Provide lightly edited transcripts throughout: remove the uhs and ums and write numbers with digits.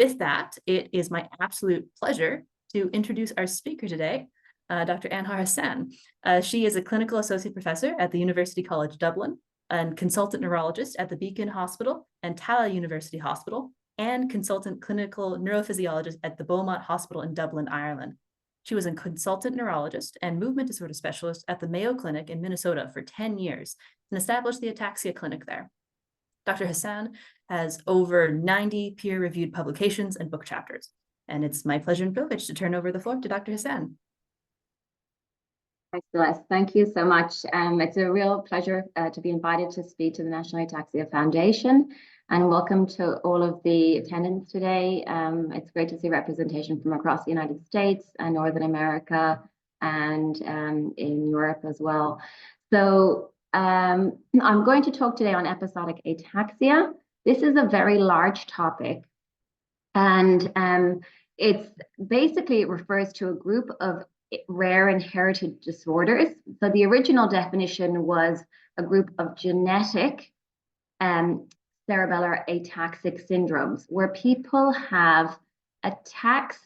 With that, it is my absolute pleasure to introduce our speaker today, Dr. Anhar Hassan. She is a clinical associate professor at the University College Dublin and consultant neurologist at the Beaumont Hospital and Tallaght University Hospital, and consultant clinical neurophysiologist at the Beaumont Hospital in Dublin, Ireland. She was a consultant neurologist and movement disorder specialist at the Mayo Clinic in Minnesota for 10 years and established the Ataxia Clinic there. Dr. Hassan has over 90 peer-reviewed publications and book chapters, and it's my pleasure and privilege to turn over the floor to Dr. Hassan. Thanks, Celeste. Thank you so much. It's a real pleasure to be invited to speak to the National Ataxia Foundation, and welcome to all of the attendants today. It's great to see representation from across the United States and Northern America and in Europe as well. So I'm going to talk today on episodic ataxia. This is a very large topic, and it refers to a group of rare inherited disorders. So the original definition was a group of genetic cerebellar ataxic syndromes, where people have attacks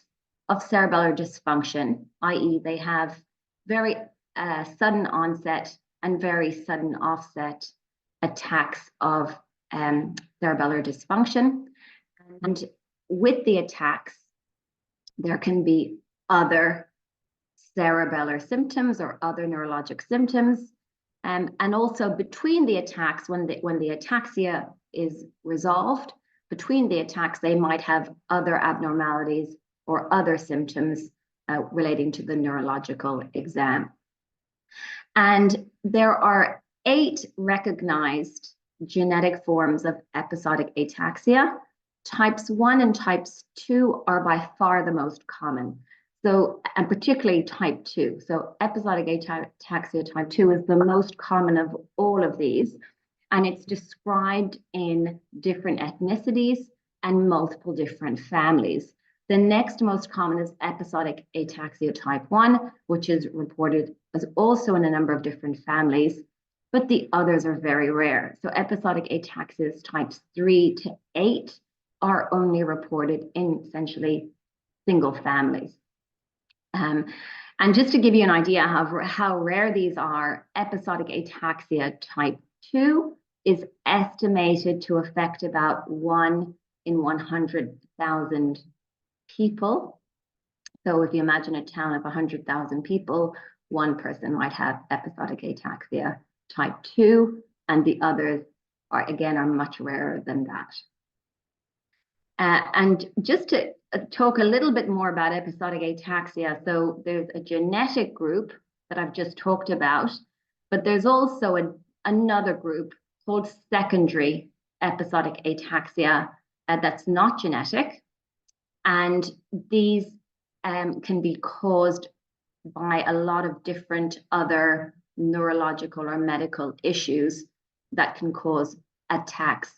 of cerebellar dysfunction, i.e. they have very sudden onset and very sudden offset attacks of cerebellar dysfunction. And with the attacks, there can be other cerebellar symptoms or other neurologic symptoms. And also between the attacks, when the ataxia is resolved, between the attacks, they might have other abnormalities or other symptoms relating to the neurological exam. And there are 8 recognized genetic forms of episodic ataxia. Types 1 and types 2 are by far the most common. So, and particularly type 2. So episodic ataxia type 2 is the most common of all of these. And it's described in different ethnicities and multiple different families. The next most common is episodic ataxia type 1, which is reported as also in a number of different families, but the others are very rare. So episodic ataxias types 3 to 8 are only reported in essentially single families. And just to give you an idea of how rare these are, episodic ataxia type 2 is estimated to affect about 1 in 100,000 people. So if you imagine a town of 100,000 people, one person might have episodic ataxia type 2, and the others are much rarer than that. And just to talk a little bit more about episodic ataxia, so there's a genetic group that I've just talked about, but there's also another group called secondary episodic ataxia that's not genetic, and these can be caused by a lot of different other neurological or medical issues that can cause attacks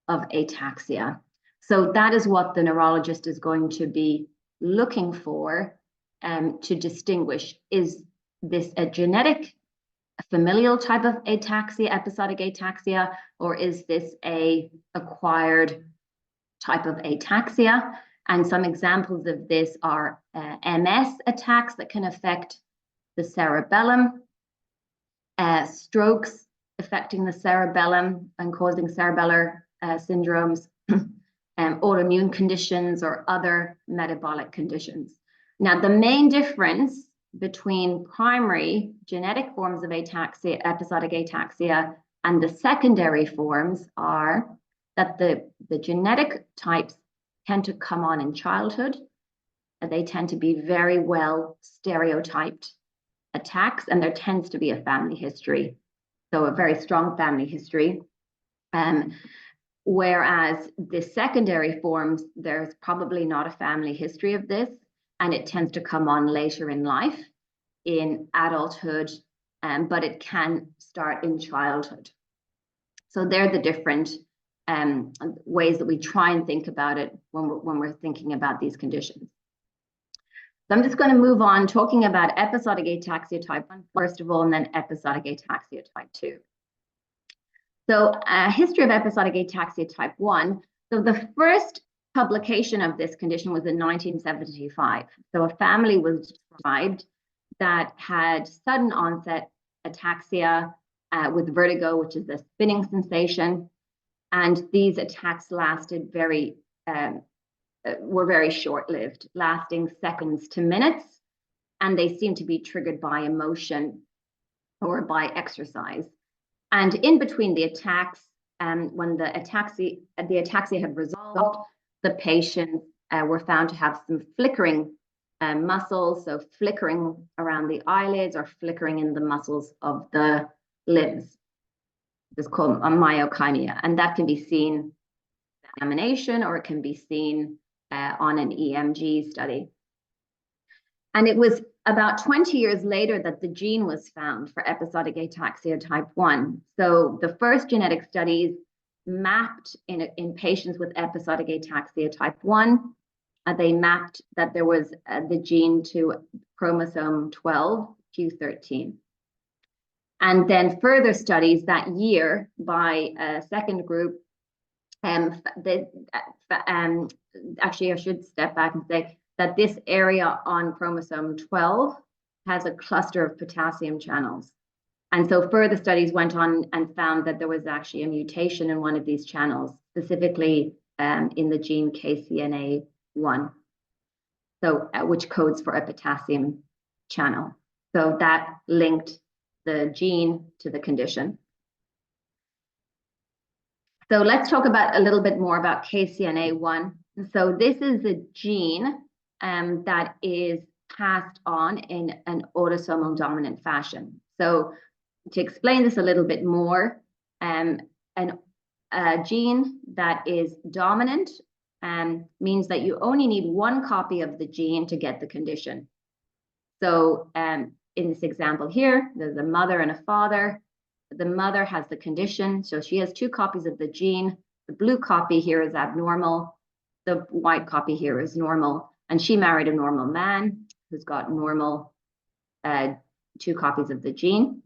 of ataxia. So that is what the neurologist is going to be looking for to distinguish. Is this a genetic, a familial type of ataxia, episodic ataxia, or is this a acquired type of ataxia? And some examples of this are MS attacks that can affect the cerebellum, strokes affecting the cerebellum and causing cerebellar syndromes, autoimmune conditions or other metabolic conditions. Now, the main difference between primary genetic forms of ataxia, episodic ataxia, and the secondary forms are that the genetic types tend to come on in childhood. They tend to be very well stereotyped attacks, and there tends to be a family history, so a very strong family history. Whereas the secondary forms, there's probably not a family history of this, and it tends to come on later in life, in adulthood, but it can start in childhood. So they're the different ways that we try and think about it when we're thinking about these conditions. So I'm just going to move on talking about episodic ataxia type 1 first of all, and then episodic ataxia type 2. So a history of episodic ataxia type 1. So the first publication of this condition was in 1975. So a family was described that had sudden onset ataxia with vertigo, which is a spinning sensation. And these attacks lasted were very short-lived, lasting seconds to minutes. And they seemed to be triggered by emotion or by exercise. And in between the attacks, when the ataxia had resolved, the patients were found to have some flickering muscles, so flickering around the eyelids or flickering in the muscles of the limbs. It's called a myokymia, and that can be seen in examination, or it can be seen on an EMG study. And it was about 20 years later that the gene was found for episodic ataxia type 1. So the first genetic studies mapped in patients with episodic ataxia type 1, they mapped that there was the gene to chromosome 12, Q13. And then further studies that year by a second group, actually I should step back and say that this area on chromosome 12 has a cluster of potassium channels. And so further studies went on and found that there was actually a mutation in one of these channels, specifically in the gene KCNA1, so which codes for a potassium channel. So that linked the gene to the condition. So let's talk about a little bit more about KCNA1. So this is a gene that is passed on in an autosomal dominant fashion. So to explain this a little bit more, a gene that is dominant means that you only need one copy of the gene to get the condition. So in this example here, there's a mother and a father. The mother has the condition, so she has two copies of the gene. The blue copy here is abnormal. The white copy here is normal. And she married a normal man who's got normal two copies of the gene.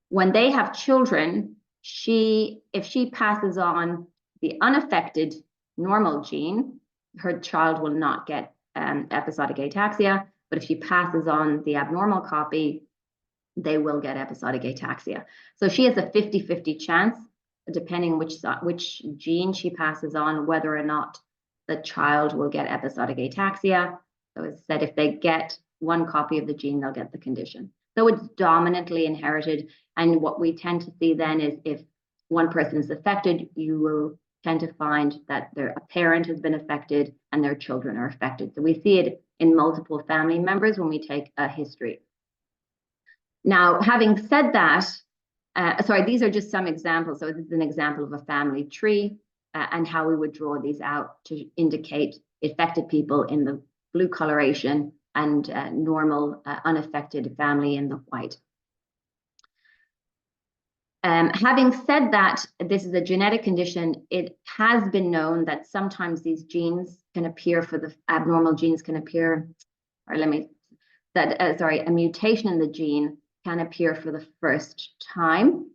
When they have children, if she passes on the unaffected normal gene, her child will not get episodic ataxia. But if she passes on the abnormal copy, they will get episodic ataxia. So she has a 50-50 chance, depending which gene she passes on, whether or not the child will get episodic ataxia. So as I said, if they get one copy of the gene, they'll get the condition. So it's dominantly inherited. And what we tend to see then is if one person is affected, you will tend to find that a parent has been affected and their children are affected. So we see it in multiple family members when we take a history. Now, having said that, these are just some examples. So this is an example of a family tree and how we would draw these out to indicate affected people in the blue coloration and normal unaffected family in the white. Having said that, this is a genetic condition. It has been known that sometimes these genes can appear abnormal genes can appear, or a mutation in the gene can appear for the first time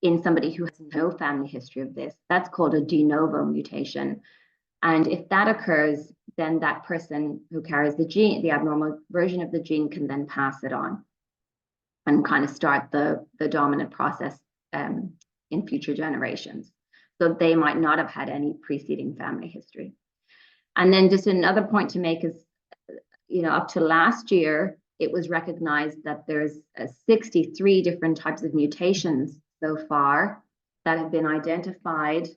in somebody who has no family history of this. That's called a de novo mutation. And if that occurs, then that person who carries the gene, the abnormal version of the gene, can then pass it on and kind of start the dominant process in future generations. So they might not have had any preceding family history. And then just another point to make is, up to last year, it was recognized that there's 63 different types of mutations so far that have been identified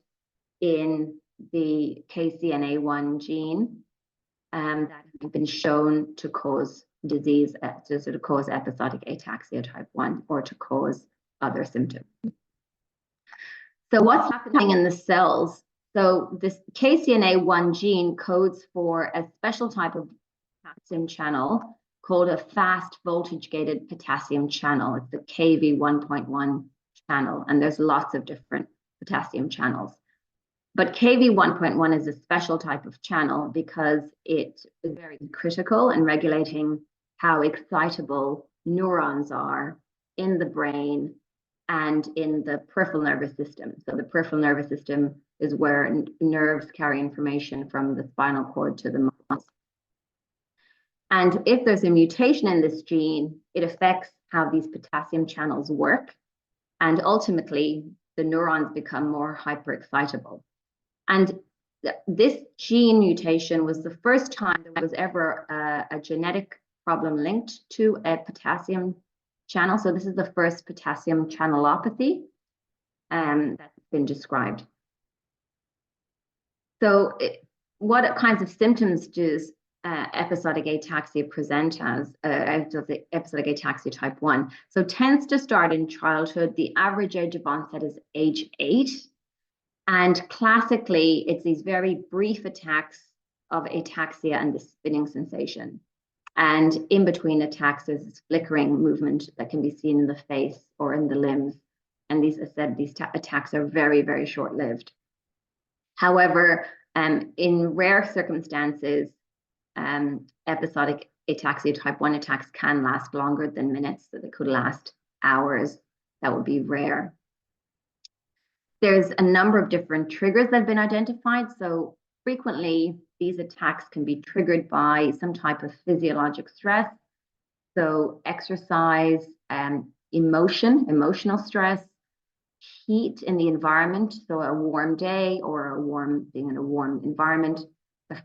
in the KCNA1 gene that have been shown to cause disease, to sort of cause episodic ataxia type 1 or to cause other symptoms. So what's happening in the cells? So this KCNA1 gene codes for a special type of potassium channel called a fast voltage gated potassium channel. It's the KV1.1 channel, and there's lots of different potassium channels. But KV1.1 is a special type of channel because it is very critical in regulating how excitable neurons are in the brain and in the peripheral nervous system. So the peripheral nervous system is where nerves carry information from the spinal cord to the muscles. And if there's a mutation in this gene, it affects how these potassium channels work. And ultimately, the neurons become more hyperexcitable. And this gene mutation was the first time there was ever a genetic problem linked to a potassium channel. So this is the first potassium channelopathy that's been described. So what kinds of symptoms does episodic ataxia present as, episodic ataxia type 1? So tends to start in childhood. The average age of onset is age 8. And classically, it's these very brief attacks of ataxia and the spinning sensation. And in between attacks, there's this flickering movement that can be seen in the face or in the limbs. And these, as I said, these attacks are very, very short-lived. However, in rare circumstances, episodic ataxia type 1 attacks can last longer than minutes, so they could last hours. That would be rare. There's a number of different triggers that have been identified. So frequently, these attacks can be triggered by some type of physiologic stress. So exercise, emotional stress, heat in the environment. So a warm day or being in a warm environment,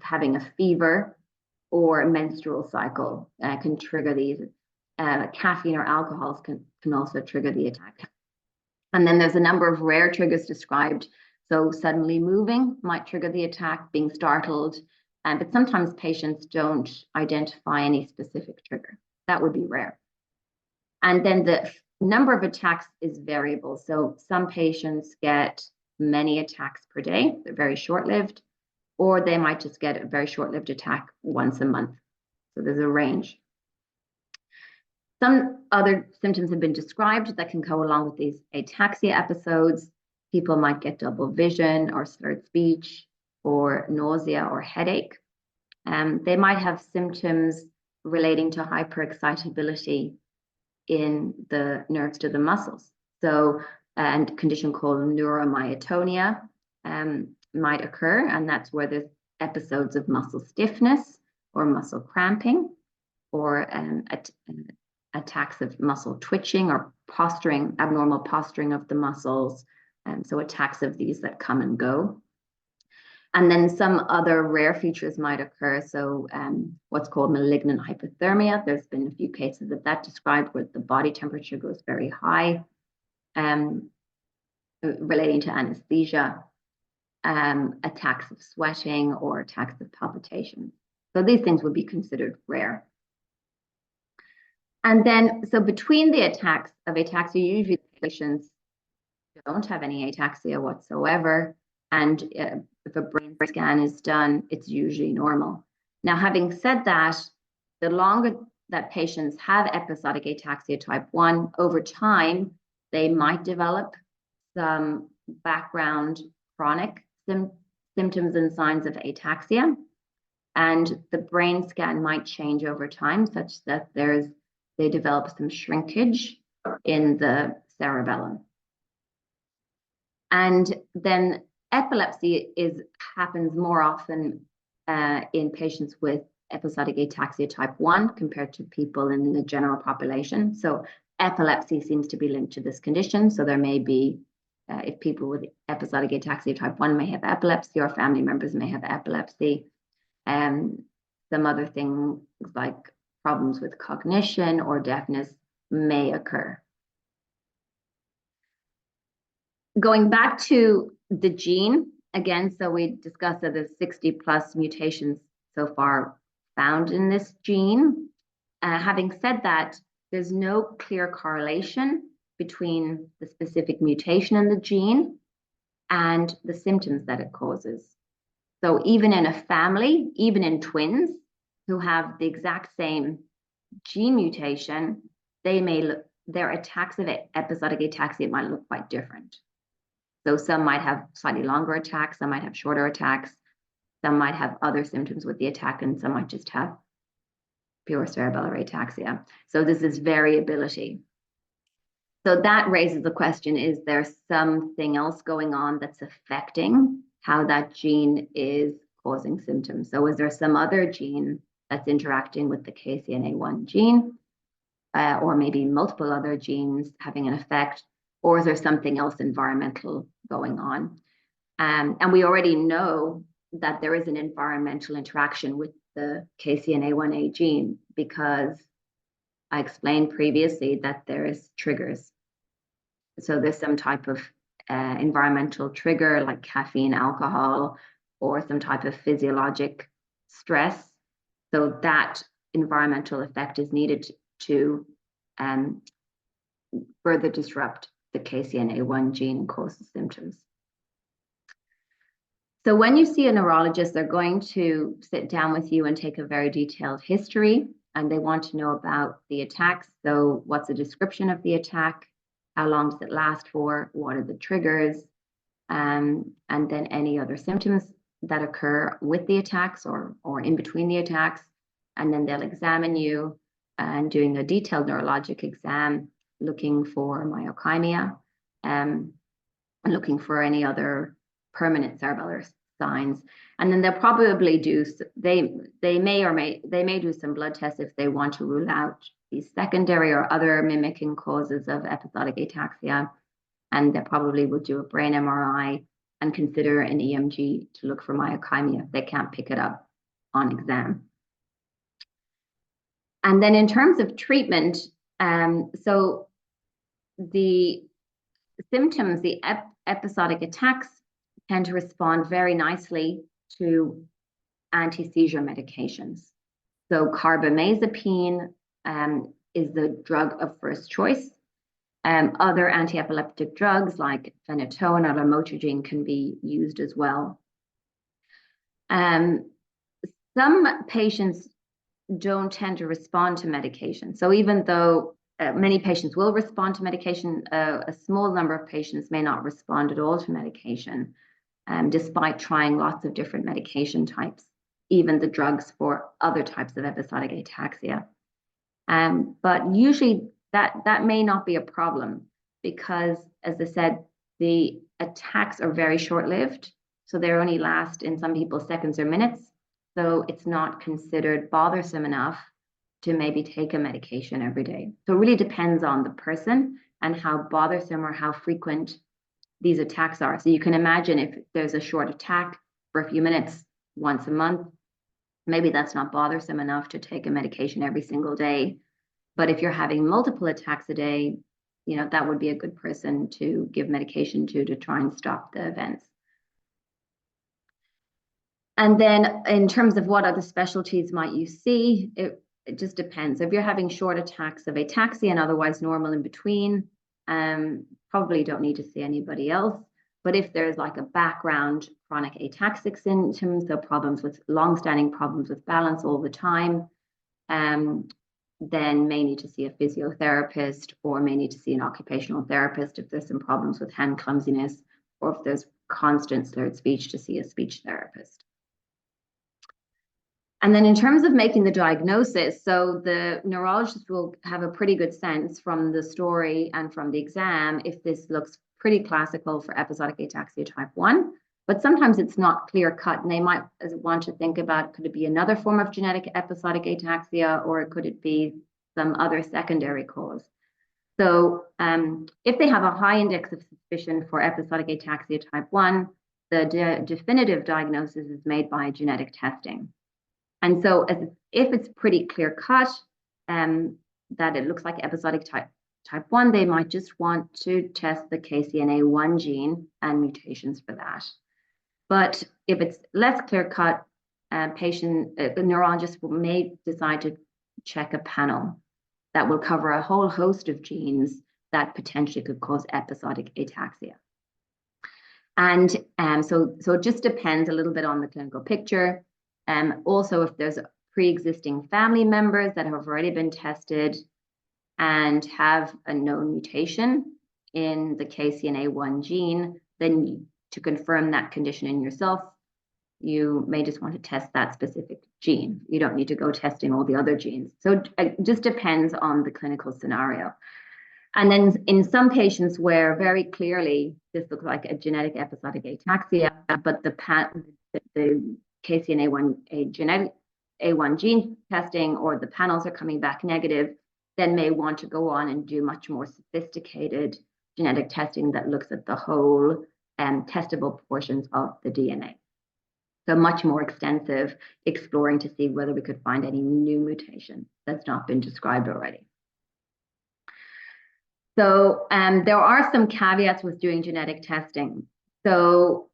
having a fever, or a menstrual cycle can trigger these. Caffeine or alcohols can also trigger the attack. And then there's a number of rare triggers described. So suddenly moving might trigger the attack, being startled, but sometimes patients don't identify any specific trigger. That would be rare. And then the number of attacks is variable. So some patients get many attacks per day. They're very short-lived, or they might just get a very short-lived attack once a month. So there's a range. Some other symptoms have been described that can go along with these ataxia episodes. People might get double vision or slurred speech or nausea or headache. They might have symptoms relating to hyperexcitability in the nerves to the muscles. So a condition called neuromyotonia might occur, and that's where there's episodes of muscle stiffness or muscle cramping, or attacks of muscle twitching or posturing, abnormal posturing of the muscles. So attacks of these that come and go. And then some other rare features might occur. So what's called malignant hypothermia. There's been a few cases of that described where the body temperature goes very high, relating to anesthesia, attacks of sweating or attacks of palpitation. So these things would be considered rare. And then, so between the attacks of ataxia, usually patients don't have any ataxia whatsoever. And if a brain scan is done, it's usually normal. Now, having said that, the longer that patients have episodic ataxia type 1, over time, they might develop some background chronic symptoms and signs of ataxia. And the brain scan might change over time, such that they develop some shrinkage in the cerebellum. And then epilepsy happens more often in patients with episodic ataxia type 1 compared to people in the general population. So epilepsy seems to be linked to this condition. So there may be, if people with episodic ataxia type 1 may have epilepsy, or family members may have epilepsy, some other things like problems with cognition or deafness may occur. Going back to the gene, again, so we discussed that there's 60 plus mutations so far found in this gene. Having said that, there's no clear correlation between the specific mutation in the gene and the symptoms that it causes. So even in a family, even in twins who have the exact same gene mutation, their attacks of episodic ataxia might look quite different. So some might have slightly longer attacks, some might have shorter attacks, some might have other symptoms with the attack, and some might just have pure cerebellar ataxia. So this is variability. So that raises the question, is there something else going on that's affecting how that gene is causing symptoms. So is there some other gene that's interacting with the KCNA1 gene, or maybe multiple other genes having an effect, or is there something else environmental going on? And we already know that there is an environmental interaction with the KCNA1A gene, because I explained previously that there is triggers. So there's some type of environmental trigger like caffeine, alcohol, or some type of physiologic stress. So that environmental effect is needed to further disrupt the KCNA1 gene and cause the symptoms. So when you see a neurologist, they're going to sit down with you and take a very detailed history, and they want to know about the attacks. So what's the description of the attack? How long does it last for? What are the triggers? And then any other symptoms that occur with the attacks or in between the attacks. And then they'll examine you and doing a detailed neurologic exam, looking for myokymia, and looking for any other permanent cerebellar signs. And then they'll probably do, they may do some blood tests if they want to rule out these secondary or other mimicking causes of episodic ataxia. And they probably will do a brain MRI and consider an EMG to look for myokymia if they can't pick it up on exam. And then in terms of treatment, so the symptoms, the episodic attacks tend to respond very nicely to anti-seizure medications. So carbamazepine is the drug of first choice. Other anti-epileptic drugs like phenytoin or lamotrigine can be used as well. Some patients don't tend to respond to medication. So even though many patients will respond to medication, a small number of patients may not respond at all to medication, despite trying lots of different medication types, even the drugs for other types of episodic ataxia. But usually that may not be a problem, because, as I said, the attacks are very short-lived. So they only last, in some people, seconds or minutes. So it's not considered bothersome enough to maybe take a medication every day. So it really depends on the person and how bothersome or how frequent these attacks are. So you can imagine if there's a short attack for a few minutes once a month, maybe that's not bothersome enough to take a medication every single day. But if you're having multiple attacks a day, that would be a good person to give medication to try and stop the events. And then in terms of what other specialties might you see, it just depends. If you're having short attacks of ataxia and otherwise normal in between, probably don't need to see anybody else. But if there's like a background chronic ataxic symptoms, so long-standing problems with balance all the time, then may need to see a physiotherapist, or may need to see an occupational therapist if there's some problems with hand clumsiness, or if there's constant slurred speech, to see a speech therapist. And then in terms of making the diagnosis, so the neurologist will have a pretty good sense from the story and from the exam if this looks pretty classical for episodic ataxia type 1, but sometimes it's not clear cut, and they might want to think about, could it be another form of genetic episodic ataxia, or could it be some other secondary cause? So if they have a high index of suspicion for episodic ataxia type 1, the definitive diagnosis is made by genetic testing. And so if it's pretty clear cut that it looks like episodic type 1, they might just want to test the KCNA1 gene and mutations for that. But if it's less clear cut, the neurologist may decide to check a panel that will cover a whole host of genes that potentially could cause episodic ataxia. And so it just depends a little bit on the clinical picture. Also, if there's pre-existing family members that have already been tested and have a known mutation in the KCNA1 gene, then to confirm that condition in yourself, you may just want to test that specific gene. You don't need to go testing all the other genes. So it just depends on the clinical scenario. And then in some patients where very clearly this looks like a genetic episodic ataxia, but the KCNA1 genetic A1 gene testing or the panels are coming back negative, then may want to go on and do much more sophisticated genetic testing that looks at the whole testable portions of the DNA. So much more extensive, exploring to see whether we could find any new mutation that's not been described already. So there are some caveats with doing genetic testing. So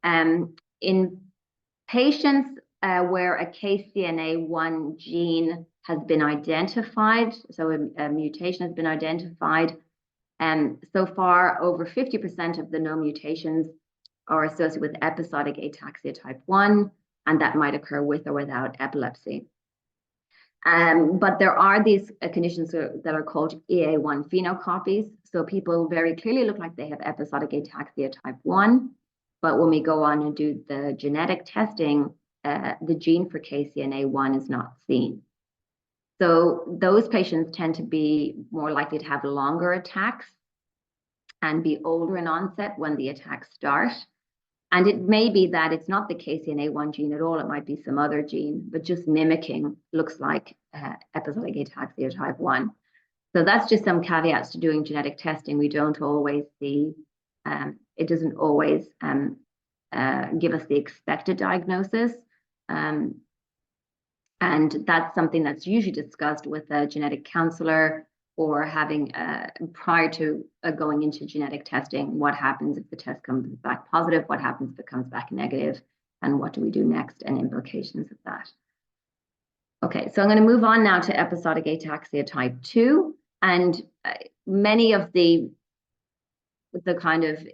in patients where a KCNA1 gene has been identified, so a mutation has been identified, so far over 50% of the known mutations are associated with episodic ataxia type 1, and that might occur with or without epilepsy. But there are these conditions that are called EA1 phenocopies. So people very clearly look like they have episodic ataxia type 1, but when we go on and do the genetic testing, the gene for KCNA1 is not seen. So those patients tend to be more likely to have longer attacks and be older in onset when the attacks start. And it may be that it's not the KCNA1 gene at all, it might be some other gene, but just mimicking looks like episodic ataxia type 1. So that's just some caveats to doing genetic testing. We don't always see, it doesn't always give us the expected diagnosis. And that's something that's usually discussed with a genetic counselor or having prior to going into genetic testing. What happens if the test comes back positive? What happens if it comes back negative? And what do we do next, and implications of that? Okay, so I'm going to move on now to episodic ataxia type 2. And many of the kind of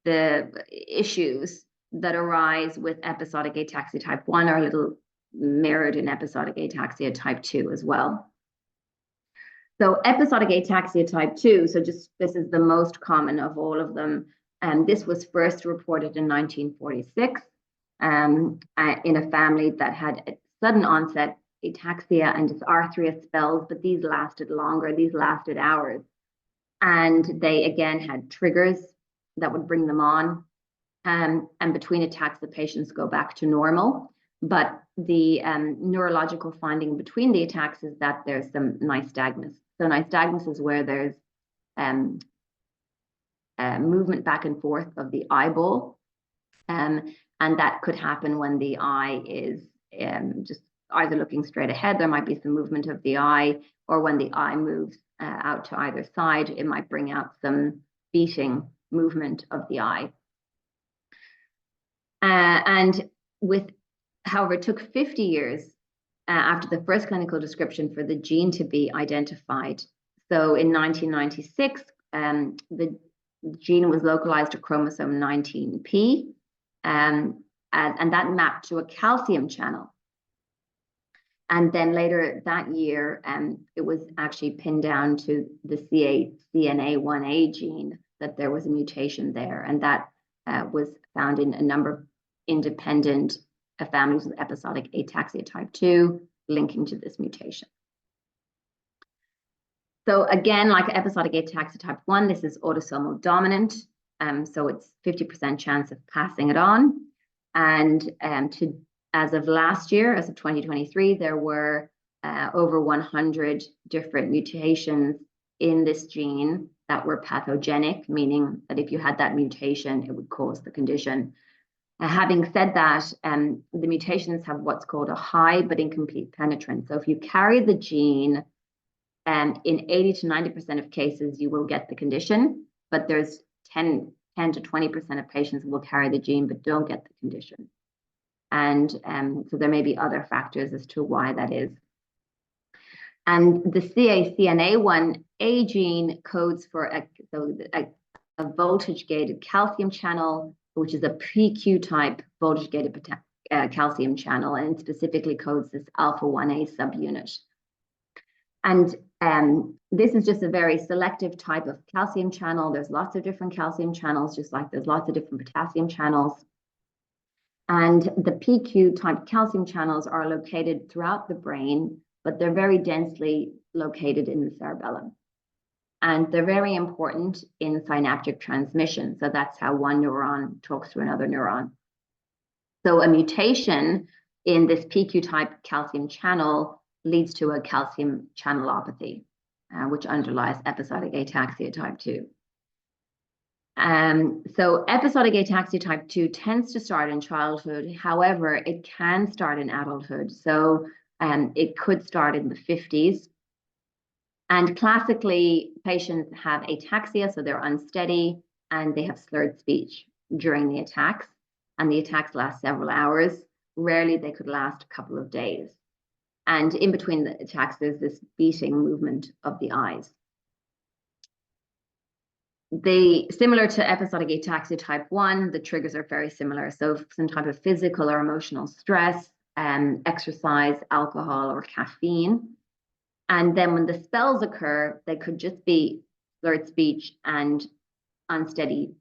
the issues that arise with episodic ataxia type 1 are a little mirrored in episodic ataxia type 2 as well. So episodic ataxia type 2, so just this is the most common of all of them. And this was first reported in 1946 in a family that had a sudden onset ataxia and dysarthria spells, but these lasted longer, these lasted hours. And they again had triggers that would bring them on. And between attacks, the patients go back to normal. But the neurological finding between the attacks is that there's some nystagmus. So nystagmus is where there's movement back and forth of the eyeball. And that could happen when the eye is just either looking straight ahead, there might be some movement of the eye, or when the eye moves out to either side, it might bring out some beating movement of the eye. And however, it took 50 years after the first clinical description for the gene to be identified. So in 1996, the gene was localized to chromosome 19p, and that mapped to a calcium channel. And then later that year, it was actually pinned down to the CNA1A gene, that there was a mutation there, and that was found in a number of independent families with episodic ataxia type 2 linking to this mutation. So again, like episodic ataxia type 1, this is autosomal dominant, so it's 50% chance of passing it on. And as of last year, as of 2023, there were over 100 different mutations in this gene that were pathogenic, meaning that if you had that mutation, it would cause the condition. Having said that, the mutations have what's called a high but incomplete penetrance. So if you carry the gene, in 80 to 90% of cases, you will get the condition, but there's 10 to 20% of patients who will carry the gene but don't get the condition. And so there may be other factors as to why that is. And the CNA1A gene codes for a voltage-gated calcium channel, which is a PQ type voltage-gated calcium channel, and specifically codes this alpha-1A subunit. And this is just a very selective type of calcium channel. There's lots of different calcium channels, just like there's lots of different potassium channels. And the PQ type calcium channels are located throughout the brain, but they're very densely located in the cerebellum. And they're very important in synaptic transmission. So that's how one neuron talks to another neuron. So a mutation in this PQ type calcium channel leads to a calcium channelopathy, which underlies episodic ataxia type 2. So episodic ataxia type 2 tends to start in childhood. However, it can start in adulthood. So it could start in the 50s. And classically, patients have ataxia, so they're unsteady and they have slurred speech during the attacks. And the attacks last several hours. Rarely they could last a couple of days. And in between the attacks, there's this beating movement of the eyes. Similar to episodic ataxia type 1, the triggers are very similar. So some type of physical or emotional stress, exercise, alcohol, or caffeine. And then when the spells occur, they could just be slurred speech and unsteady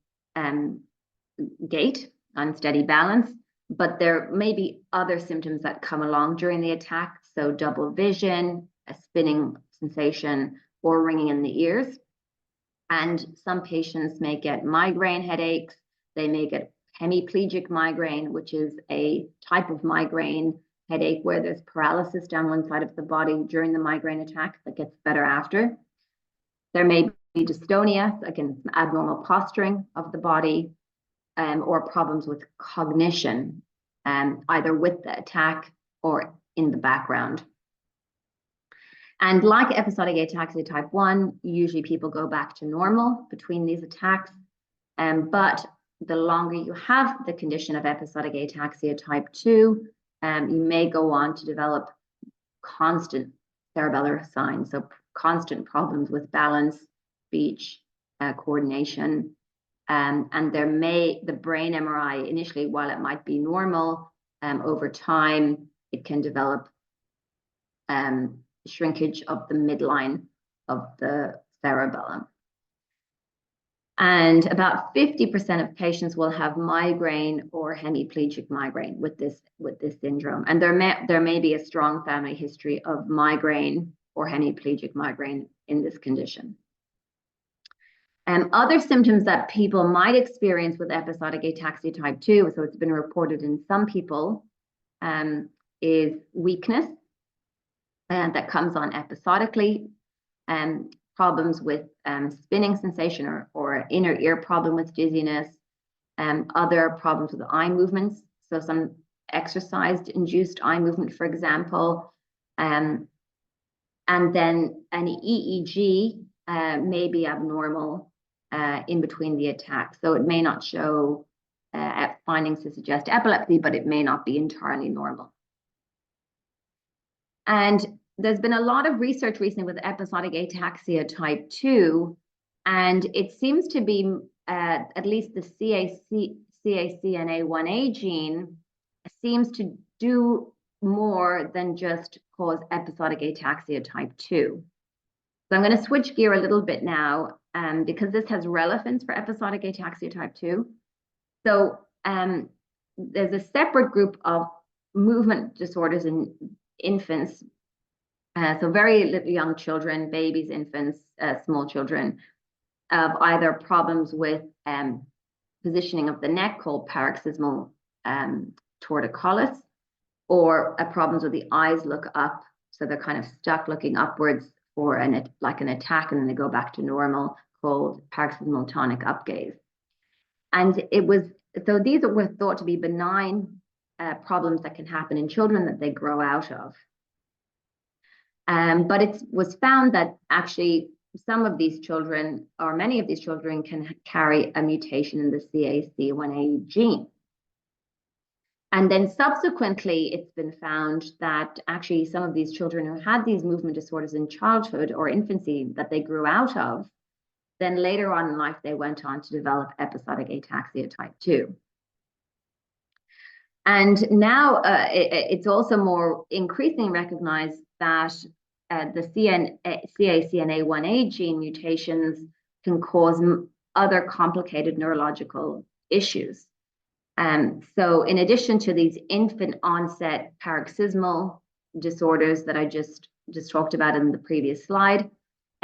gait, unsteady balance, but there may be other symptoms that come along during the attack. So double vision, a spinning sensation, or ringing in the ears. And some patients may get migraine headaches. They may get hemiplegic migraine, which is a type of migraine headache where there's paralysis down one side of the body during the migraine attack that gets better after. There may be dystonia, again, abnormal posturing of the body, or problems with cognition, either with the attack or in the background. And like episodic ataxia type 1, usually people go back to normal between these attacks. But the longer you have the condition of episodic ataxia type 2, you may go on to develop constant cerebellar signs, so constant problems with balance, speech, coordination. And the brain MRI initially, while it might be normal, over time, it can develop shrinkage of the midline of the cerebellum. And about 50% of patients will have migraine or hemiplegic migraine with this syndrome. And there may be a strong family history of migraine or hemiplegic migraine in this condition. Other symptoms that people might experience with episodic ataxia type 2, so it's been reported in some people, is weakness that comes on episodically, problems with spinning sensation or inner ear problem with dizziness, other problems with eye movements, so some exercise-induced eye movement, for example, and then an EEG may be abnormal in between the attacks. So it may not show findings to suggest epilepsy, but it may not be entirely normal. And there's been a lot of research recently with episodic ataxia type 2, and it seems to be at least the CACNA1A gene seems to do more than just cause episodic ataxia type 2. So I'm going to switch gear a little bit now because this has relevance for episodic ataxia type 2. So there's a separate group of movement disorders in infants. So very little young children, babies, infants, small children, of either problems with positioning of the neck called paroxysmal torticollis, or problems with the eyes look up. So they're kind of stuck looking upwards for like an attack, and then they go back to normal, called paroxysmal tonic upgaze. And so these were thought to be benign problems that can happen in children that they grow out of. But it was found that actually some of these children, or many of these children, can carry a mutation in the CAC1A gene. And then subsequently, it's been found that actually some of these children who had these movement disorders in childhood or infancy that they grew out of, then later on in life, they went on to develop episodic ataxia type 2. And now it's also more increasingly recognized that the CACNA1A gene mutations can cause other complicated neurological issues. So in addition to these infant onset paroxysmal disorders that I just talked about in the previous slide,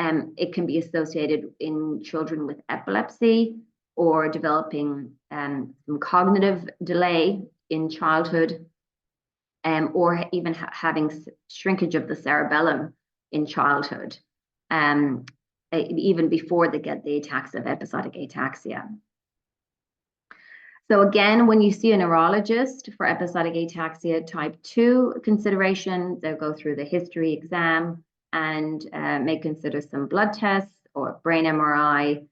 It can be associated in children with epilepsy or developing some cognitive delay in childhood, or even having shrinkage of the cerebellum in childhood, even before they get the attacks of episodic ataxia. So again, when you see a neurologist for episodic ataxia type 2 consideration, they'll go through the history exam and may consider some blood tests or brain MRI,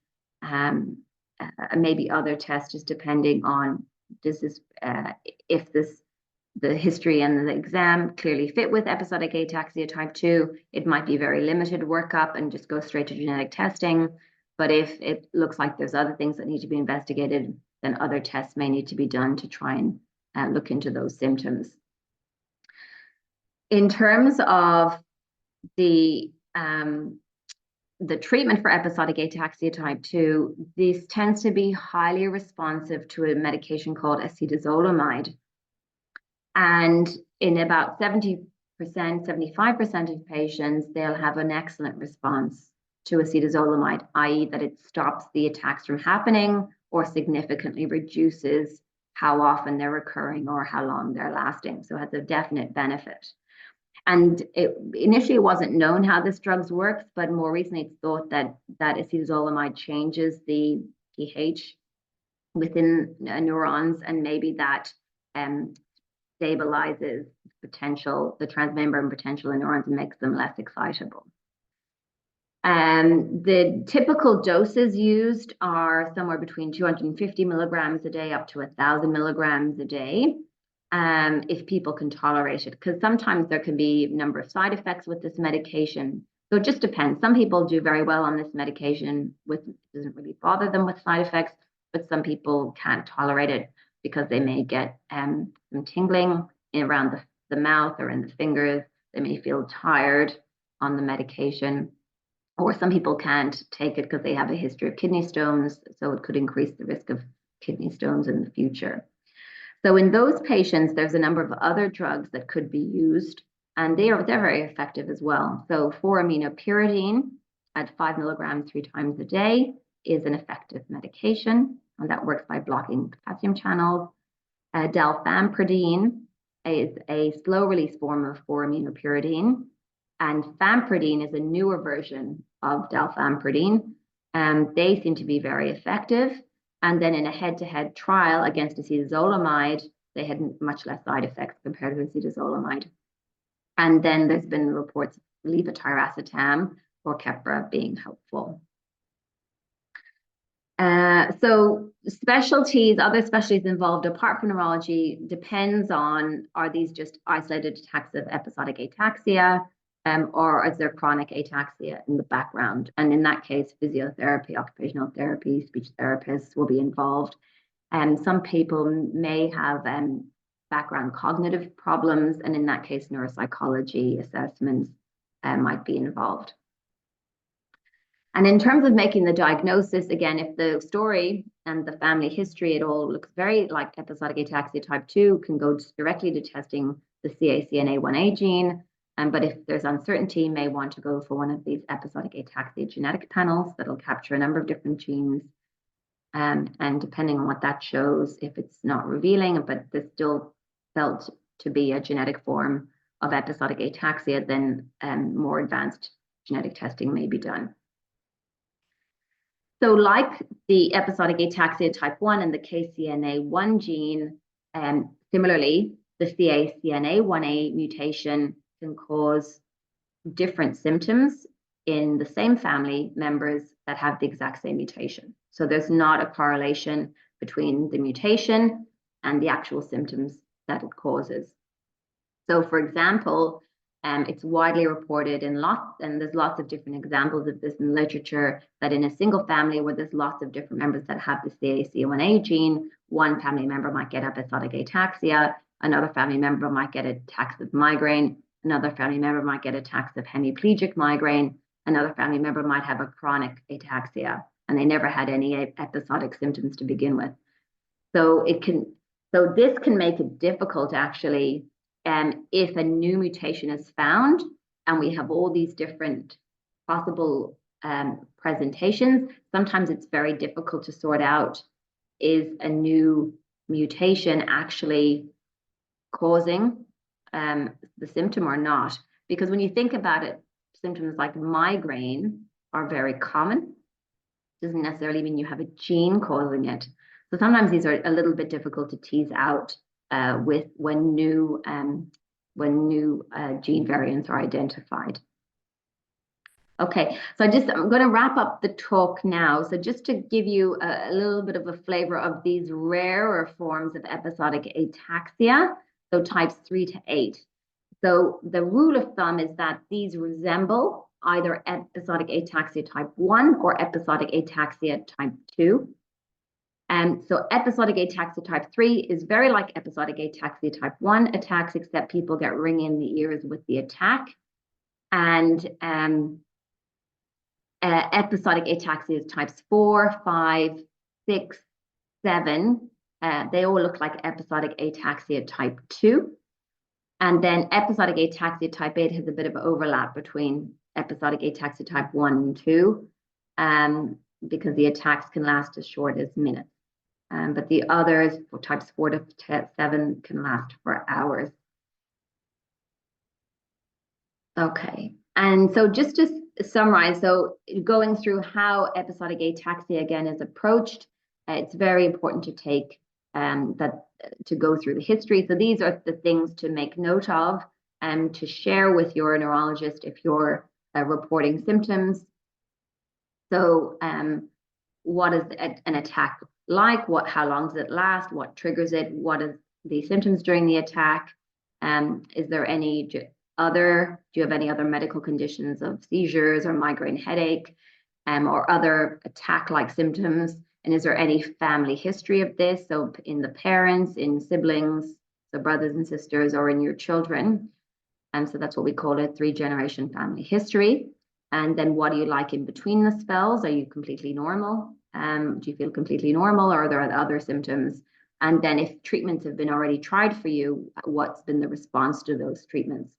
maybe other tests, just depending on if the history and the exam clearly fit with episodic ataxia type 2. It might be very limited workup and just go straight to genetic testing. But if it looks like there's other things that need to be investigated, then other tests may need to be done to try and look into those symptoms. In terms of the treatment for episodic ataxia type 2, this tends to be highly responsive to a medication called acetazolamide. And in about 70%, 75% of patients, they'll have an excellent response to acetazolamide, i.e. that it stops the attacks from happening or significantly reduces how often they're recurring or how long they're lasting. So it has a definite benefit. And initially it wasn't known how this drug works, but more recently it's thought that acetazolamide changes the pH within neurons, and maybe that stabilizes the transmembrane potential in neurons and makes them less excitable. The typical doses used are somewhere between 250 milligrams a day up to 1,000 milligrams a day, if people can tolerate it, because sometimes there can be a number of side effects with this medication. So it just depends. Some people do very well on this medication, it doesn't really bother them with side effects, but some people can't tolerate it because they may get some tingling around the mouth or in the fingers. They may feel tired on the medication, or some people can't take it because they have a history of kidney stones, so it could increase the risk of kidney stones in the future. So in those patients, there's a number of other drugs that could be used, and they're very effective as well. So 4-aminopyridine at 5 milligrams 3 times a day is an effective medication, and that works by blocking potassium channels. Dalfampridine is a slow-release form of 4-aminopyridine, and fampridine is a newer version of dalfampridine. They seem to be very effective. And then in a head-to-head trial against acetazolamide, they had much less side effects compared with acetazolamide. And then there's been reports of levetiracetam or Keppra being helpful. So other specialties involved apart from neurology depends on, are these just isolated attacks of episodic ataxia, or is there chronic ataxia in the background? And in that case, physiotherapy, occupational therapy, speech therapists will be involved. Some people may have background cognitive problems, and in that case, neuropsychology assessments might be involved. And in terms of making the diagnosis, again, if the story and the family history, it all looks very like episodic ataxia type 2, can go directly to testing the CACNA1A gene. But if there's uncertainty, you may want to go for one of these episodic ataxia genetic panels that'll capture a number of different genes. And depending on what that shows, if it's not revealing, but there's still felt to be a genetic form of episodic ataxia, then more advanced genetic testing may be done. So like the episodic ataxia type 1 and the KCNA1 gene, similarly, the CACNA1A mutation can cause different symptoms in the same family members that have the exact same mutation. So there's not a correlation between the mutation and the actual symptoms that it causes. So for example, it's widely reported and there's lots of different examples of this in literature, that in a single family where there's lots of different members that have the CACNA1A gene, one family member might get episodic ataxia, another family member might get attacks of migraine, another family member might get attacks of hemiplegic migraine, another family member might have a chronic ataxia, and they never had any episodic symptoms to begin with. So this can make it difficult actually, if a new mutation is found and we have all these different possible presentations. Sometimes it's very difficult to sort out, is a new mutation actually causing the symptom or not? Because when you think about it, symptoms like migraine are very common. Doesn't necessarily mean you have a gene causing it. So sometimes these are a little bit difficult to tease out with when new gene variants are identified. Okay, so I'm going to wrap up the talk now. So just to give you a little bit of a flavor of these rarer forms of episodic ataxia, so types 3 to 8. So the rule of thumb is that these resemble either episodic ataxia type 1 or episodic ataxia type 2. And so episodic ataxia type 3 is very like episodic ataxia type 1 attacks, except people get ringing in the ears with the attack. And episodic ataxia types 4, 5, 6, 7. They all look like episodic ataxia type 2. And then episodic ataxia type 8 has a bit of overlap between episodic ataxia type 1 and 2, because the attacks can last as short as minutes. But the others, for types 4 to 7, can last for hours. Okay, and so just to summarize, so going through how episodic ataxia again is approached, it's very important to take to go through the history. So these are the things to make note of and to share with your neurologist if you're reporting symptoms. So what is an attack like? How long does it last? What triggers it? What are the symptoms during the attack? Is there any do you have any other medical conditions of seizures or migraine headache, or other attack-like symptoms? And is there any family history of this? So in the parents, in siblings, so brothers and sisters, or in your children. And so that's what we call a 3-generation family history. And then what do you like in between the spells? Are you completely normal? Do you feel completely normal, or are there other symptoms? And then if treatments have been already tried for you, what's been the response to those treatments?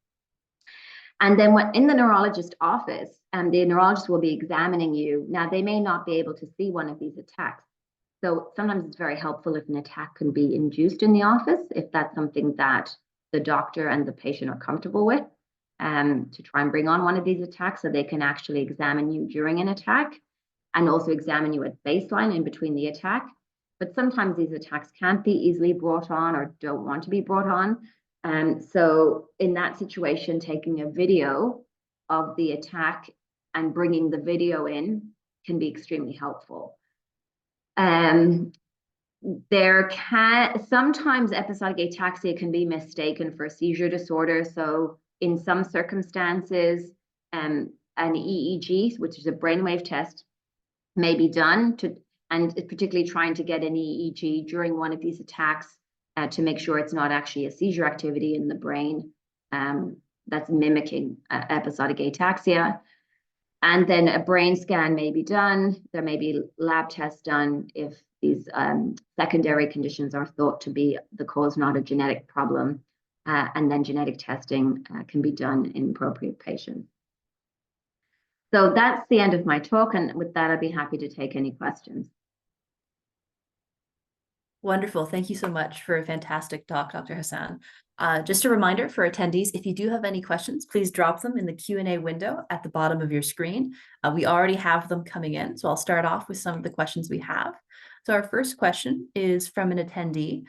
And then when in the neurologist office, the neurologist will be examining you. Now, they may not be able to see one of these attacks. So sometimes it's very helpful if an attack can be induced in the office, if that's something that the doctor and the patient are comfortable with, to try and bring on one of these attacks so they can actually examine you during an attack and also examine you at baseline in between the attack. But sometimes these attacks can't be easily brought on or don't want to be brought on. So in that situation, taking a video of the attack and bringing the video in can be extremely helpful. Sometimes episodic ataxia can be mistaken for a seizure disorder. So in some circumstances, an EEG, which is a brainwave test, may be done and particularly trying to get an EEG during one of these attacks to make sure it's not actually a seizure activity in the brain that's mimicking episodic ataxia. And then a brain scan may be done. There may be lab tests done if these secondary conditions are thought to be the cause, not a genetic problem. And then genetic testing can be done in appropriate patients. So that's the end of my talk. And with that, I'd be happy to take any questions. Wonderful. Thank you so much for a fantastic talk, Dr. Hassan. Just a reminder for attendees, if you do have any questions, please drop them in the Q&A window at the bottom of your screen. We already have them coming in, so I'll start off with some of the questions we have. So our first question is from an attendee.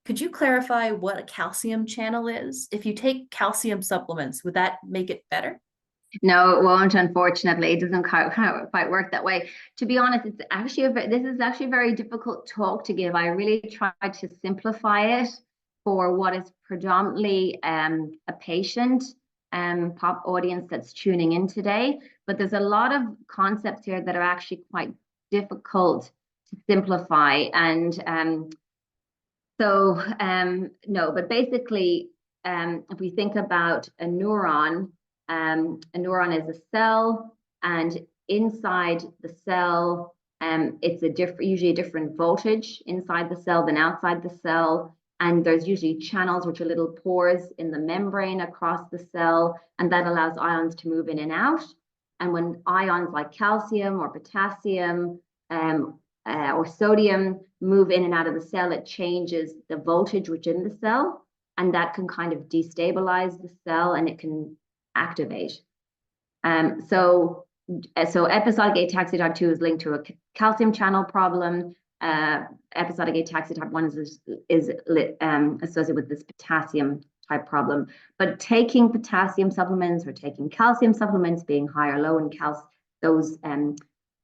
Could you clarify what a calcium channel is? If you take calcium supplements, would that make it better? No, it won't, unfortunately. It doesn't quite work that way. To be honest, this is actually a very difficult talk to give. I really tried to simplify it for what is predominantly a patient pop audience that's tuning in today. But there's a lot of concepts here that are actually quite difficult to simplify. And no, but basically, if we think about a neuron is a cell, and inside the cell, it's usually a different voltage inside the cell than outside the cell. And there's usually channels, which are little pores in the membrane across the cell, and that allows ions to move in and out. And when ions like calcium or potassium or sodium move in and out of the cell, it changes the voltage within the cell, and that can kind of destabilize the cell and it can activate. So episodic ataxia type 2 is linked to a calcium channel problem. Episodic ataxia type 1 is associated with this potassium type problem. But taking potassium supplements or taking calcium supplements, being high or low in calcium, those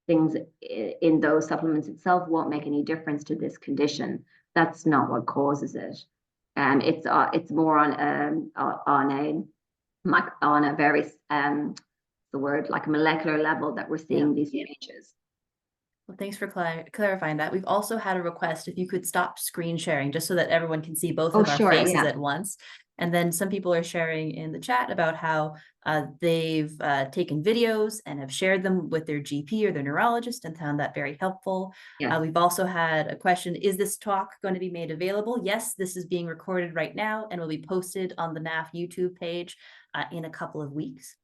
things in those supplements itself won't make any difference to this condition. That's not what causes it. It's more on a very the word like a molecular level that we're seeing these changes. Well, thanks for clarifying that. We've also had a request if you could stop screen sharing just so that everyone can see both of our faces at once. And then some people are sharing in the chat about how they've taken videos and have shared them with their GP or their neurologist and found that very helpful. We've also had a question, is this talk going to be made available? Yes, this is being recorded right now and will be posted on the NAF YouTube page in a couple of weeks.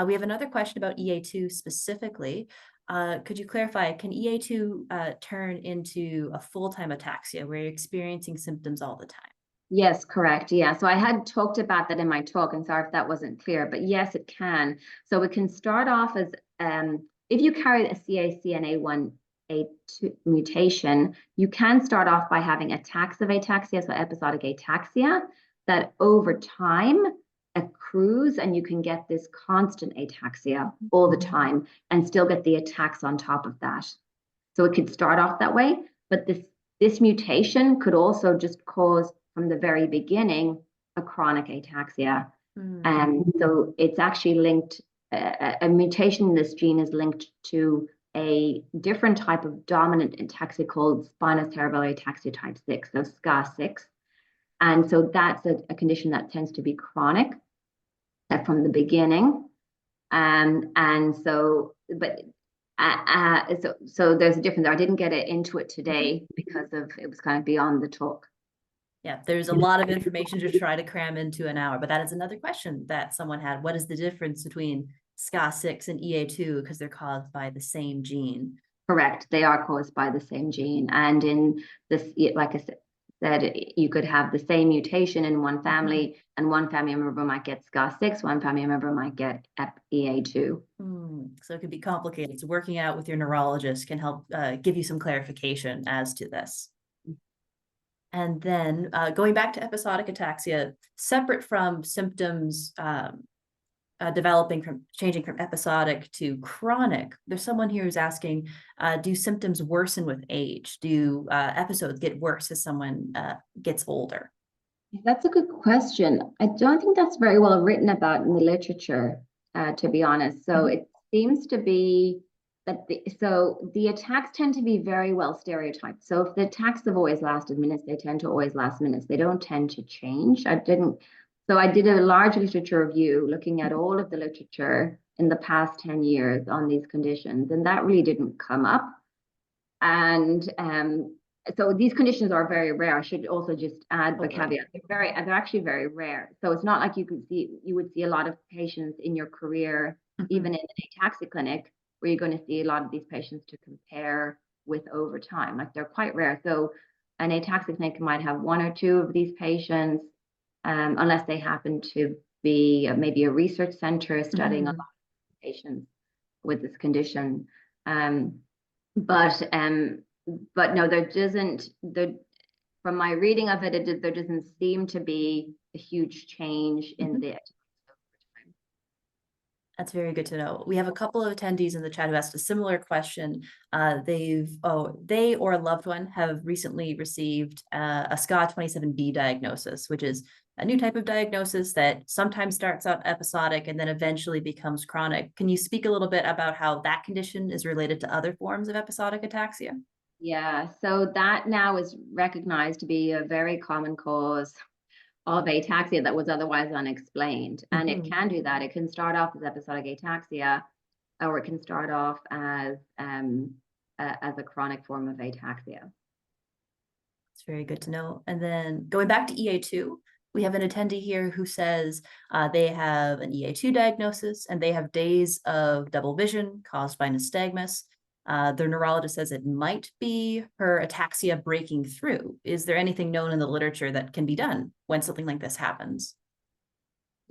We have another question about EA2 specifically. Could you clarify, can EA2 turn into a full-time ataxia where you're experiencing symptoms all the time? Yes, correct. Yeah. So I had talked about that in my talk, and sorry if that wasn't clear, but yes, it can. So it can start off as, if you carry a CACNA1A2 mutation, you can start off by having attacks of ataxia, so episodic ataxia, that over time accrues and you can get this constant ataxia all the time and still get the attacks on top of that. So it could start off that way, but this mutation could also just cause from the very beginning a chronic ataxia. And so it's actually linked, a mutation in this gene is linked to a different type of dominant ataxia called spinocerebellar ataxia type 6, so SCA6. And so that's a condition that tends to be chronic from the beginning. And so, but so there's a difference. I didn't get into it today because it was kind of beyond the talk. Yeah, there's a lot of information to try to cram into an hour, but that is another question that someone had. What is the difference between SCA6 and EA2 because they're caused by the same gene? Correct. They are caused by the same gene. And in this, like I said, you could have the same mutation in one family, and one family member might get SCA6, one family member might get EA2. So it could be complicated. So working out with your neurologist can help give you some clarification as to this. And then going back to episodic ataxia, separate from symptoms changing from episodic to chronic, there's someone here who's asking, do symptoms worsen with age? Do episodes get worse as someone gets older? That's a good question. I don't think that's very well written about in the literature, to be honest. So it seems to be that the attacks tend to be very well stereotyped. So if the attacks have always lasted minutes, they tend to always last minutes. They don't tend to change. I did a large literature review looking at all of the literature in the past 10 years on these conditions, and that really didn't come up. And so these conditions are very rare. I should also just add the caveat. They're actually very rare. So it's not like you would see a lot of patients in your career, even in an ataxia clinic, where you're going to see a lot of these patients to compare with over time. Like they're quite rare. So an ataxia clinic might have one or two of these patients, unless they happen to be maybe a research center studying a lot of patients with this condition. But no, from my reading of it, there doesn't seem to be a huge change in the. That's very good to know. We have a couple of attendees in the chat who asked a similar question. They or a loved one have recently received a SCA27B diagnosis, which is a new type of diagnosis that sometimes starts out episodic and then eventually becomes chronic. Can you speak a little bit about how that condition is related to other forms of episodic ataxia? Yeah, so that now is recognized to be a very common cause of ataxia that was otherwise unexplained. And it can do that. It can start off as episodic ataxia, or it can start off as a chronic form of ataxia. It's very good to know. And then going back to EA2, We have an attendee here who says they have an EA2 diagnosis and they have days of double vision caused by nystagmus. Their neurologist says it might be her ataxia breaking through. Is there anything known in the literature that can be done when something like this happens?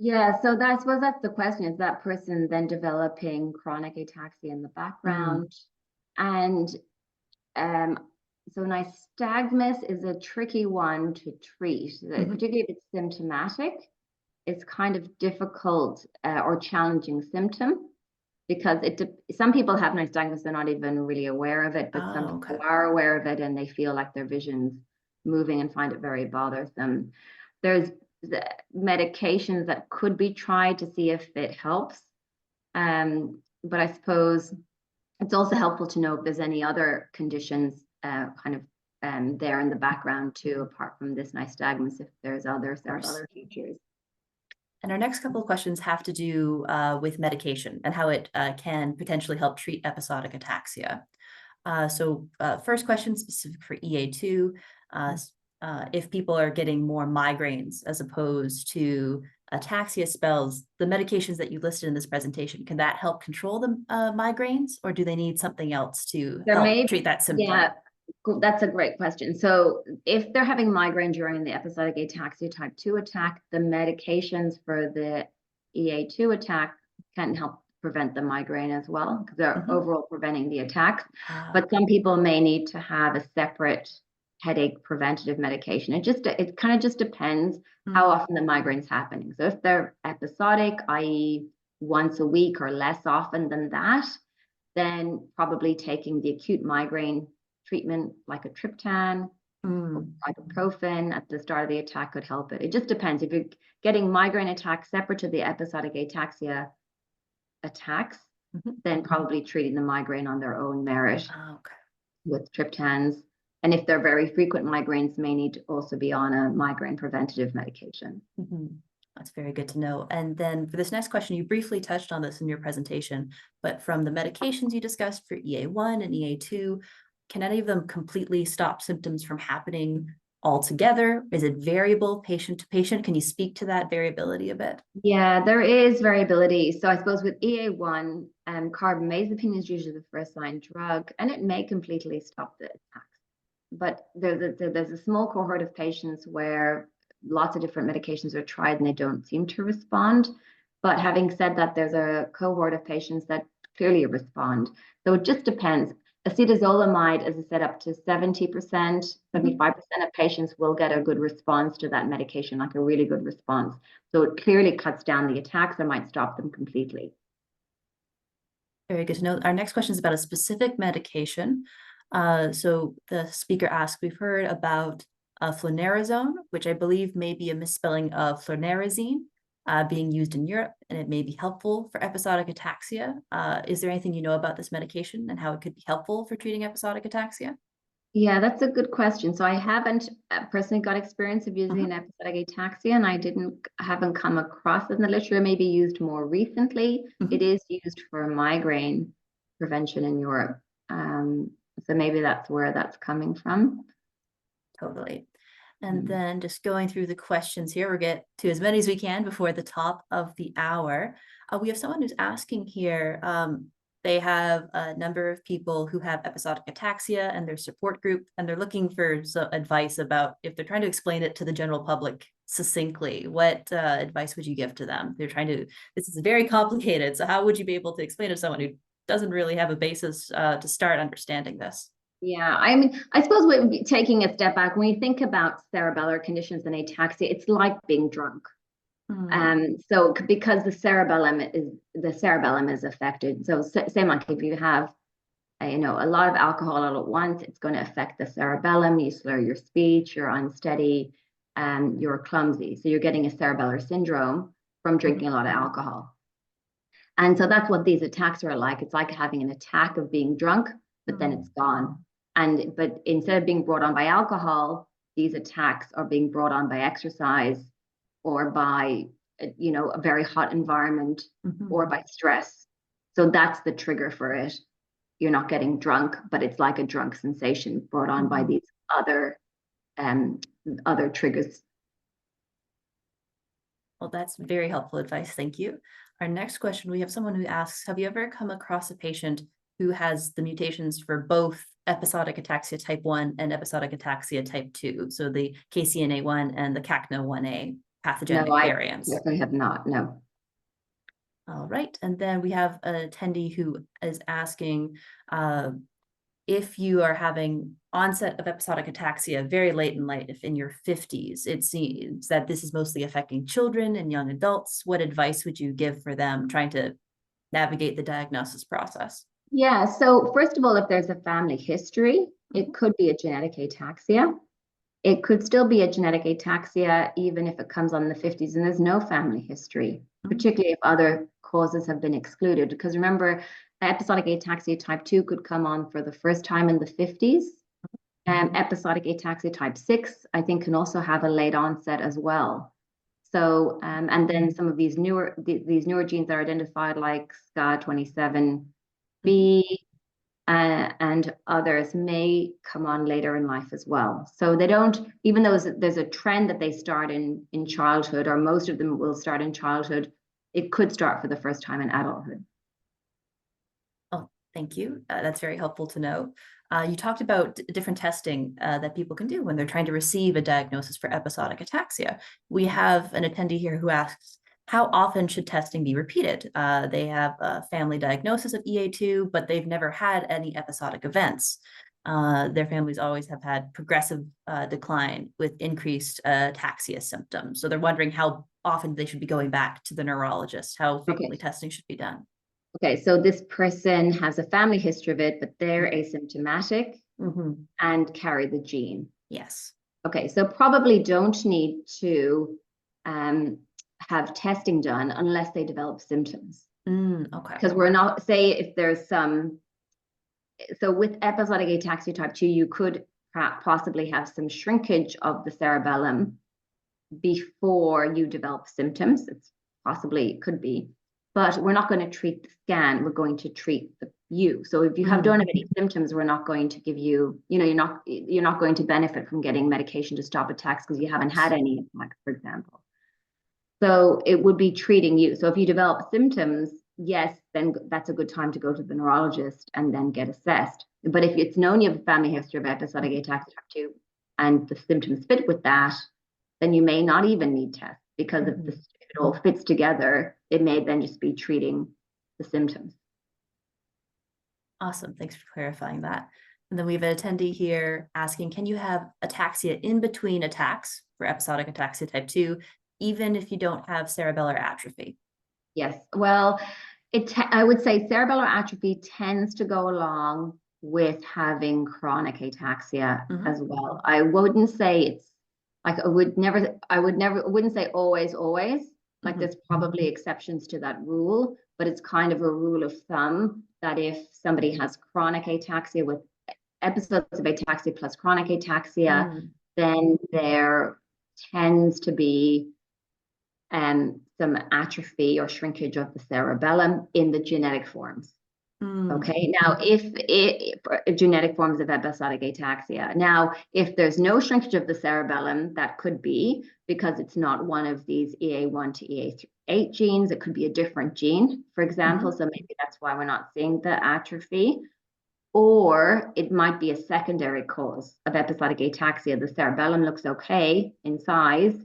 Yeah, so I suppose that's the question. Is that person then developing chronic ataxia in the background? And so nystagmus is a tricky one to treat, particularly if it's symptomatic. It's kind of difficult or challenging symptom because some people have nystagmus, they're not even really aware of it, but some people are aware of it and they feel like their vision's moving and find it very bothersome. There's the medications that could be tried to see if it helps. But I suppose it's also helpful to know if there's any other conditions there in the background too, apart from this nystagmus, if there's other features. And our next couple of questions have to do with medication and how it can potentially help treat episodic ataxia. First question specific for EA2, if people are getting more migraines as opposed to ataxia spells, the medications that you listed in this presentation, can that help control the migraines, or do they need something else to help treat that symptom? Yeah, that's a great question. So if they're having migraine during the episodic ataxia type 2 attack, the medications for the EA2 attack can help prevent the migraine as well, because they're overall preventing the attacks. But some people may need to have a separate headache preventative medication. It kind of just depends how often the migraine's happening. So if they're episodic, i.e. once a week or less often than that, then probably taking the acute migraine treatment like a triptan or ibuprofen at the start of the attack could help it. It just depends. If you're getting migraine attacks separate to the episodic ataxia attacks, then probably treating the migraine on their own merit with triptans. And if they're very frequent migraines, may need to also be on a migraine preventative medication. That's very good to know. And then for this next question, you briefly touched on this in your presentation, but from the medications you discussed for EA1 and EA2, can any of them completely stop symptoms from happening altogether? Is it variable patient to patient? Can you speak to that variability a bit? Yeah, there is variability. So I suppose with EA1, carbamazepine is usually the first line drug, and it may completely stop the attacks. But there's a small cohort of patients where lots of different medications are tried and they don't seem to respond. But having said that, there's a cohort of patients that clearly respond. So it just depends. Acetazolamide, as I said, up to 70%, 75% of patients will get a good response to that medication, like a really good response. So it clearly cuts down the attacks or might stop them completely. Very good to know. Our next question is about a specific medication. So the speaker asked, we've heard about flunarizone, which I believe may be a misspelling of flunarizine, being used in Europe, and it may be helpful for episodic ataxia. Is there anything you know about this medication and how it could be helpful for treating episodic ataxia? Yeah, that's a good question. So I haven't personally got experience of using an episodic ataxia, and I haven't come across it in the literature. It may be used more recently. It is used for migraine prevention in Europe. So maybe that's where that's coming from. Totally. And then just going through the questions here, we'll get to as many as we can before the top of the hour. We have someone who's asking here, they have a number of people who have episodic ataxia and their support group, and they're looking for some advice about if they're trying to explain it to the general public succinctly, what advice would you give to them? This is very complicated. So how would you be able to explain to someone who doesn't really have a basis to start understanding this? Yeah, I mean, I suppose we're taking a step back. When you think about cerebellar conditions and ataxia, it's like being drunk. So because the cerebellum is affected. So same like if you have, a lot of alcohol all at once, it's going to affect the cerebellum. You slur your speech, you're unsteady, you're clumsy. So you're getting a cerebellar syndrome from drinking a lot of alcohol. And so that's what these attacks are like. It's like having an attack of being drunk, but then it's gone. But instead of being brought on by alcohol, these attacks are being brought on by exercise or by, a very hot environment or by stress. So that's the trigger for it. You're not getting drunk, but it's like a drunk sensation brought on by these other triggers. Well, that's very helpful advice. Thank you. Our next question, we have someone who asks, have you ever come across a patient who has the mutations for both episodic ataxia type 1 and episodic ataxia type 2? So the KCNA1 and the CACNA1A pathogenic variants. No, I have not, no. All right. And then we have an attendee who is asking, if you are having onset of episodic ataxia very late in life, if in your 50s, it seems that this is mostly affecting children and young adults. What advice would you give for them trying to navigate the diagnosis process? Yeah, so first of all, if there's a family history, it could be a genetic ataxia. It could still be a genetic ataxia, even if it comes on in the 50s and there's no family history, particularly if other causes have been excluded. Because remember, episodic ataxia type 2 could come on for the first time in the 50s. Episodic ataxia type 6, I think, can also have a late onset as well. So, and then some of these newer genes that are identified, like SCA27B and others, may come on later in life as well. So they don't, even though there's a trend that they start in childhood, or most of them will start in childhood, it could start for the first time in adulthood. Oh, thank you. That's very helpful to know. You talked about different testing that people can do when they're trying to receive a diagnosis for episodic ataxia. We have an attendee here who asks, how often should testing be repeated? They have a family diagnosis of EA2, but they've never had any episodic events. Their families always have had progressive decline with increased ataxia symptoms. So they're wondering how often they should be going back to the neurologist, how frequently testing should be done. Okay, so this person has a family history of it, but they're asymptomatic and carry the gene. Yes. Okay, so probably don't need to have testing done unless they develop symptoms. Okay. Because we're not, say if there's some, so with episodic ataxia type 2, you could possibly have some shrinkage of the cerebellum before you develop symptoms. It's possibly, it could be. But we're not going to treat the scan, we're going to treat you. So if you don't have any symptoms, we're not going to give you, you're not going to benefit from getting medication to stop attacks because you haven't had any attacks, for example. So it would be treating you. So if you develop symptoms, yes, then that's a good time to go to the neurologist and then get assessed. But if it's known you have a family history of episodic ataxia type 2 and the symptoms fit with that, then you may not even need tests, because if it all fits together, it may then just be treating the symptoms. Awesome. Thanks for clarifying that. And then we have an attendee here asking, can you have ataxia in between attacks for episodic ataxia type 2, even if you don't have cerebellar atrophy? Yes. Well, I would say cerebellar atrophy tends to go along with having chronic ataxia as well. I wouldn't say it's like, I wouldn't say always. Like there's probably exceptions to that rule, but it's kind of a rule of thumb that if somebody has chronic ataxia with episodes of ataxia plus chronic ataxia, then there tends to be some atrophy or shrinkage of the cerebellum in the genetic forms. Okay, now if genetic forms of episodic ataxia. Now, if there's no shrinkage of the cerebellum, that could be because it's not one of these EA1 to EA8 genes. It could be a different gene, for example. So maybe that's why we're not seeing the atrophy. Or it might be a secondary cause of episodic ataxia. The cerebellum looks okay in size,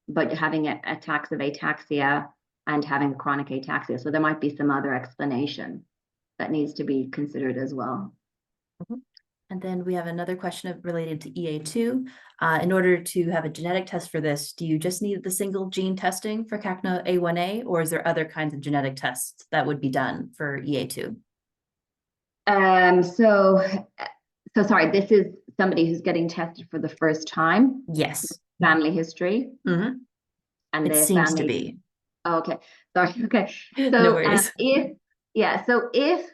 but you're having attacks of ataxia and having chronic ataxia. So there might be some other explanation that needs to be considered as well. And then we have another question related to EA2. In order to have a genetic test for this, do you just need the single gene testing for CACNA-A1A, or is there other kinds of genetic tests that would be done for EA2? So sorry, this is somebody who's getting tested for the first time? Yes. Family history? And it seems to be. Oh, okay, sorry, okay. So no worries. If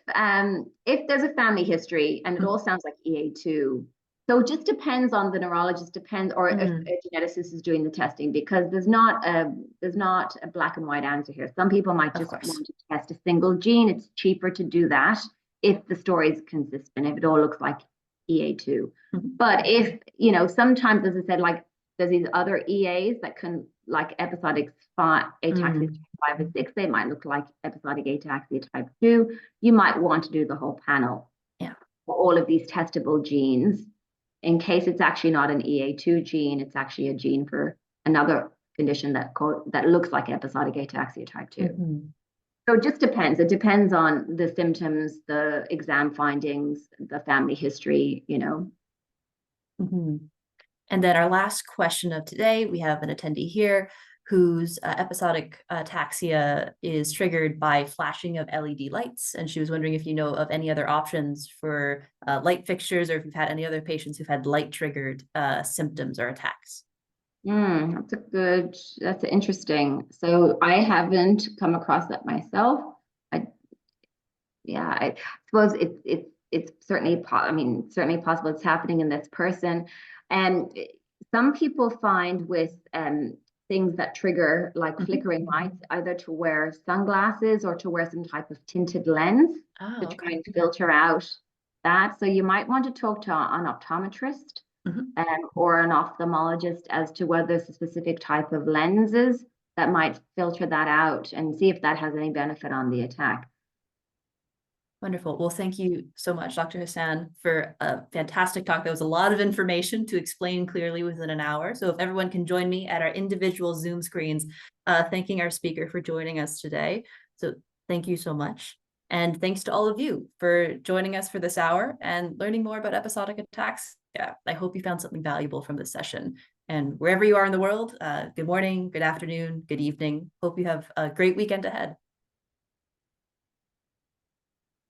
there's a family history, and it all sounds like EA2, so it just depends on the neurologist, or if a geneticist is doing the testing, because there's not a black and white answer here. Some people might just want to test a single gene. It's cheaper to do that if the story is consistent, if it all looks like EA2. But if, sometimes, as I said, like there's these other EAs that can like episodic ataxia type 5 or 6. They might look like episodic ataxia type 2. You might want to do the whole panel for all of these testable genes. In case it's actually not an EA2 gene, it's actually a gene for another condition that looks like episodic ataxia type 2. So it just depends. It depends on the symptoms, the exam findings, the family history, you know. And then our last question of today, we have an attendee here whose episodic ataxia is triggered by flashing of LED lights. And she was wondering if you know of any other options for light fixtures, or if you've had any other patients who've had light triggered symptoms or attacks. That's interesting. So I haven't come across that myself. I suppose it's certainly certainly possible it's happening in this person. And some people find with things that trigger like flickering lights, either to wear sunglasses or to wear some type of tinted lens to try and filter out that. So you might want to talk to an optometrist or an ophthalmologist as to whether there's a specific type of lenses that might filter that out, and see if that has any benefit on the attack. Wonderful. Well, thank you so much, Dr. Hassan, for a fantastic talk. That was a lot of information to explain clearly within an hour. So if everyone can join me at our individual Zoom screens, thanking our speaker for joining us today. So thank you so much. And thanks to all of you for joining us for this hour and learning more about episodic attacks. Yeah, I hope you found something valuable from this session. And wherever you are in the world, good morning, good afternoon, good evening. Hope you have a great weekend ahead.